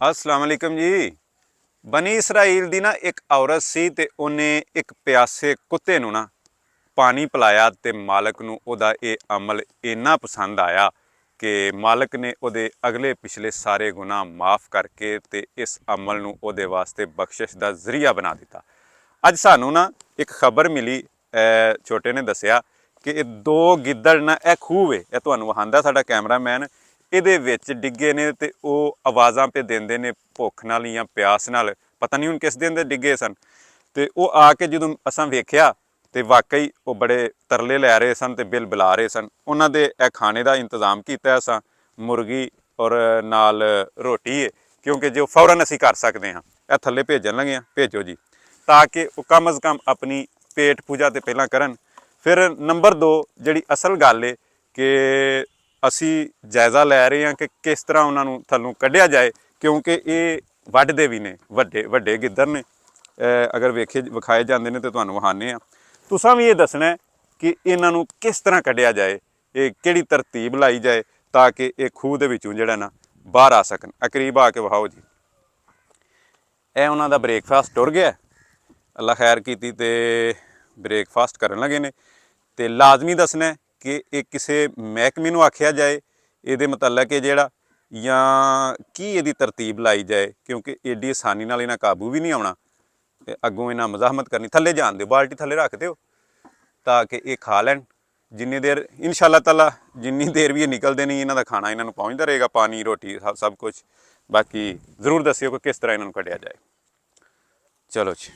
अस्सलाम वालेकुम जी। बनी इसराइल दी ना एक औरत सी ते ਉਹਨੇ ਇੱਕ ਪਿਆਸੇ ਕੁੱਤੇ ਨੂੰ ਨਾ ਪਾਣੀ ਪਿਲਾਇਆ ਤੇ ਮਾਲਕ ਨੂੰ ਉਹਦਾ ਇਹ ਅਮਲ ਇੰਨਾ ਪਸੰਦ ਆਇਆ ਕਿ ਮਾਲਕ ਨੇ ਉਹਦੇ ਅਗਲੇ ਪਿਛਲੇ ਸਾਰੇ ਗੁਨਾਹ ਮਾਫ ਕਰਕੇ ਤੇ ਇਸ ਅਮਲ ਨੂੰ ਉਹਦੇ ਵਾਸਤੇ ਬਖਸ਼ਿਸ਼ ਦਾ ਜ਼ਰੀਆ ਬਣਾ ਦਿੱਤਾ। ਅੱਜ ਸਾਨੂੰ ਨਾ ਇੱਕ ਖਬਰ ਮਿਲੀ, ਛੋਟੇ ਨੇ ਦੱਸਿਆ ਕਿ ਇਹ ਦੋ ਗਿੱਦੜ ਨਾ ਇਹ ਖੂਹ ਏ, ਇਹ ਤੁਹਾਨੂੰ ਵਹਾਂਦਾ ਸਾਡਾ ਕੈਮਰਾਮੈਨ, ਇਹਦੇ ਵਿੱਚ ਡਿੱਗੇ ਨੇ ਤੇ ਉਹ ਆਵਾਜ਼ਾਂ ਪੇ ਦਿੰਦੇ ਨੇ ਭੁੱਖ ਨਾਲ ਜਾਂ ਪਿਆਸ ਨਾਲ, ਪਤਾ ਨਹੀਂ ਹੁਣ ਕਿਸ ਦਿਨ ਦੇ ਡਿੱਗੇ ਸਨ। ਤੇ ਉਹ ਆ ਕੇ ਜਦੋਂ ਅਸਾਂ ਵੇਖਿਆ ਤੇ ਵਾਕਈ ਉਹ ਬੜੇ ਤਰਲੇ ਲੈ ਰਹੇ ਸਨ ਤੇ ਬਿਲ ਬੁਲਾ ਰਹੇ ਸਨ। ਉਹਨਾਂ ਦੇ ਇਹ ਖਾਣੇ ਦਾ ਇੰਤਜ਼ਾਮ ਕੀਤਾ ਅਸਾਂ, ਮੁਰਗੀ ਔਰ ਨਾਲ ਰੋਟੀ ਹੈ, ਕਿਉਂਕਿ ਜੋ ਫੌਰਨ ਅਸੀਂ ਕਰ ਸਕਦੇ ਹਾਂ। ਇਹ ਥੱਲੇ ਭੇਜਣ ਲੱਗੇ ਹਾਂ, ਭੇਜੋ ਜੀ, ਤਾਂ ਕਿ ਉਹ ਕਮ ਅਜ਼ ਕਮ ਆਪਣੀ ਪੇਟ ਪੂਜਾ ਤੇ ਪਹਿਲਾਂ ਕਰਨ। ਫਿਰ ਨੰਬਰ 2 ਜਿਹੜੀ ਅਸਲ ਗੱਲ ਹੈ ਕਿ ਅਸੀਂ ਜਾਇਜ਼ਾ ਲੈ ਰਹੇ ਹਾਂ ਕਿ ਕਿਸ ਤਰ੍ਹਾਂ ਉਹਨਾਂ ਨੂੰ ਥੱਲੋਂ ਕੱਢਿਆ ਜਾਏ, ਕਿਉਂਕਿ ਇਹ ਵੱਢਦੇ ਵੀ ਨੇ, ਵੱਡੇ ਵੱਡੇ ਗਿੱਦੜ ਨੇ। ਅਗਰ ਵਿਖਾਏ ਜਾਂਦੇ ਨੇ ਤਾਂ ਤੁਹਾਨੂੰ ਵਿਖਾਉਂਦੇ ਹਾਂ। ਤੁਸੀਂ ਵੀ ਇਹ ਦੱਸਣਾ ਕਿ ਇਹਨਾਂ ਨੂੰ ਕਿਸ ਤਰ੍ਹਾਂ ਕੱਢਿਆ ਜਾਏ, ਇਹ ਕਿਹੜੀ ਤਰਤੀਬ ਲਾਈ ਜਾਏ ਤਾਂ ਕਿ ਇਹ ਖੂਹ ਦੇ ਵਿੱਚੋਂ ਜਿਹੜਾ ਨਾ ਬਾਹਰ ਆ ਸਕਣ। ਕਰੀਬ ਆ ਕੇ ਵਿਖਾਓ ਜੀ। ਇਹ ਉਹਨਾਂ ਦਾ ਬ੍ਰੇਕਫਾਸਟ ਟੁਰ ਗਿਆ, ਅੱਲਾ ਖੈਰ ਕੀਤੀ ਤੇ ਬ੍ਰੇਕਫਾਸਟ ਕਰਨ ਲੱਗੇ ਨੇ। ਤੇ ਲਾਜ਼ਮੀ ਦੱਸਣਾ ਕਿ ਇਹ ਕਿਸੇ ਮਹਿਕਮੇ ਨੂੰ ਆਖਿਆ ਜਾਏ ਇਹਦੇ ਮੁਤਲਕ ਹੈ ਜਿਹੜਾ, ਜਾਂ ਕੀ ਇਹਦੀ ਤਰਤੀਬ ਲਾਈ ਜਾਏ, ਕਿਉਂਕਿ ਏਡੀ ਆਸਾਨੀ ਨਾਲ ਇਹਨਾਂ ਕਾਬੂ ਵੀ ਨਹੀਂ ਆਉਣਾ। ਤੇ ਅੱਗੋਂ ਇਹਨਾਂ ਮਜ਼ਾਹਮਤ ਕਰਨੀ, ਥੱਲੇ ਜਾਣ ਦਿਓ, ਬਾਲਟੀ ਥੱਲੇ ਰੱਖ ਦਿਓ ਤਾਂ ਕਿ ਇਹ ਖਾ ਲੈਣ। ਜਿੰਨੀ ਦੇਰ ਇਨਸ਼ਾ ਅੱਲਾਹ ਤਾਲਾ ਜਿੰਨੀ ਦੇਰ ਵੀ ਇਹ ਨਿਕਲਦੇ ਨਹੀਂ, ਇਹਨਾਂ ਦਾ ਖਾਣਾ ਇਹਨਾਂ ਨੂੰ ਪਹੁੰਚਦਾ ਰਹੇਗਾ, ਪਾਣੀ ਰੋਟੀ ਸਭ ਕੁਛ। ਬਾਕੀ ਜ਼ਰੂਰ ਦੱਸਿਓ ਕਿ ਕਿਸ ਤਰ੍ਹਾਂ ਇਹਨਾਂ ਨੂੰ ਕੱਢਿਆ ਜਾਏ। ਚਲੋ ਜੀ।